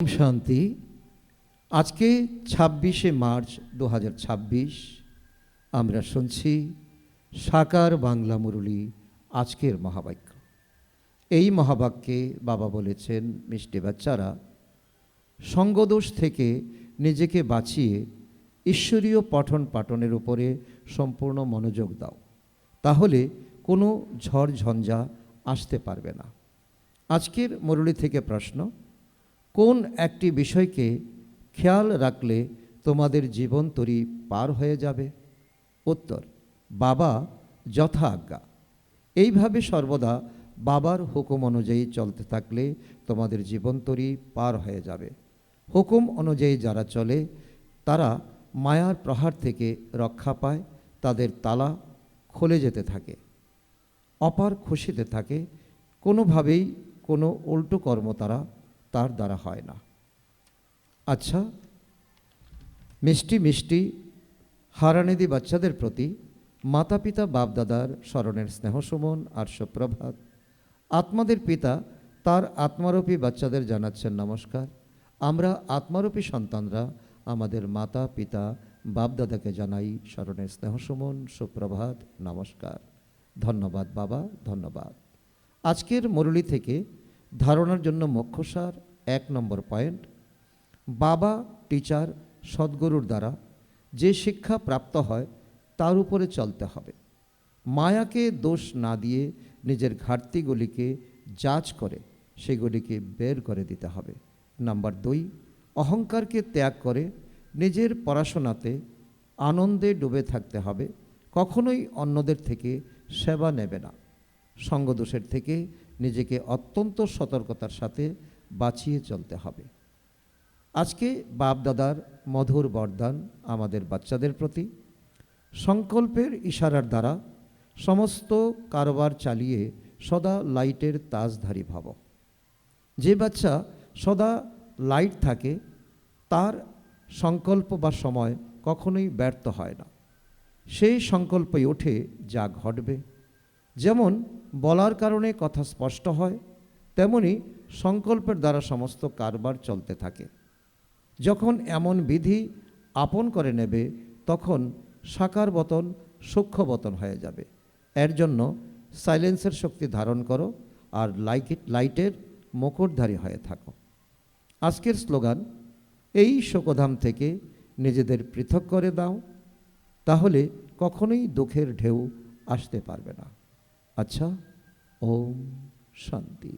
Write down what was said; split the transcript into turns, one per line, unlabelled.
শান্তি। আজকে 26শে মার্চ 2026 আমরা শুনছি সাকার বাংলা মুরলী আজকের মহাবাক্য। এই মহাবাক্যে বাবা বলেছেন, মিষ্টি বাচ্চারা, সঙ্গদোষ থেকে নিজেকে বাঁচিয়ে ঈশ্বরীয় পঠন পাঠনের উপরে সম্পূর্ণ মনোযোগ দাও, তাহলে কোনো ঝড় ঝঞ্ঝা আসতে পারবে না। আজকের মুরলী থেকে প্রশ্ন, কোন একটি বিষয়কে খেয়াল রাখলে তোমাদের জীবন তরি পার হয়ে যাবে? উত্তর, বাবা যথা আজ্ঞা। এইভাবে সর্বদা বাবার হুকুম অনুযায়ী চলতে থাকলে তোমাদের জীবন তরি পার হয়ে যাবে। হুকুম অনুযায়ী যারা চলে তারা মায়ার প্রহার থেকে রক্ষা পায়, তাদের তালা খুলে যেতে থাকে, অপার খুশিতে থাকে। কোনোভাবেই কোনো উল্টো কর্ম তার দ্বারা হয় না। আচ্ছা, মিষ্টি মিষ্টি হারানিধি বাচ্চাদের প্রতি মাতা পিতা বাপদাদার স্মরণের স্নেহসুমন আর সুপ্রভাত। আত্মাদের পিতা তার আত্মারূপী বাচ্চাদের জানাচ্ছেন নমস্কার। আমরা আত্মারূপী সন্তানরা আমাদের মাতা পিতা বাপদাদাকে জানাই স্মরণের স্নেহসুমন, সুপ্রভাত, নমস্কার। ধন্যবাদ বাবা, ধন্যবাদ। আজকের মুরলী থেকে ধারণার জন্য মুখ্যসার 1 নম্বর পয়েন্ট, বাবা টিচার সদ্গুরুর দ্বারা যে শিক্ষা প্রাপ্ত হয় তার উপরে চলতে হবে। মায়াকে দোষ না দিয়ে নিজের ঘাটতিগুলিকে যাচ করে সেগুলিকে বের করে দিতে হবে। নাম্বার 2, অহংকারকে ত্যাগ করে নিজের পড়াশোনাতে আনন্দে ডুবে থাকতে হবে। কখনোই অন্যদের থেকে সেবা নেবে না। সঙ্গদোষের থেকে নিজেকে অত্যন্ত সতর্কতার সাথে বাঁচিয়ে চলতে হবে। আজকে বাপ দাদার মধুর বরদান আমাদের বাচ্চাদের প্রতি, সংকল্পের ইশারার দ্বারা সমস্ত কারবার চালিয়ে সদা লাইটের তাজধারী ভাব। যে বাচ্চা সদা লাইট থাকে তার সংকল্প বা সময় কখনোই ব্যর্থ হয় না। সেই সংকল্পই ওঠে যা ঘটবে। যেমন বলার কারণে কথা স্পষ্ট হয়, তেমনি সংকল্পের দ্বারা সমস্ত কারবার চলতে থাকে। যখন এমন বিধি আপন করে নেবে তখন সাকার বতন সূক্ষ্ম বতন হয়ে যাবে। এর জন্য সাইলেন্সের শক্তি ধারণ করো আর লাইটের মুকুটধারী হয়ে থাকো। আজকের স্লোগান, এই শোকধাম থেকে নিজেদের পৃথক করে দাও, তাহলে কখনোই দুঃখের ঢেউ আসতে পারবে না। আচ্ছা, ওম শান্তি।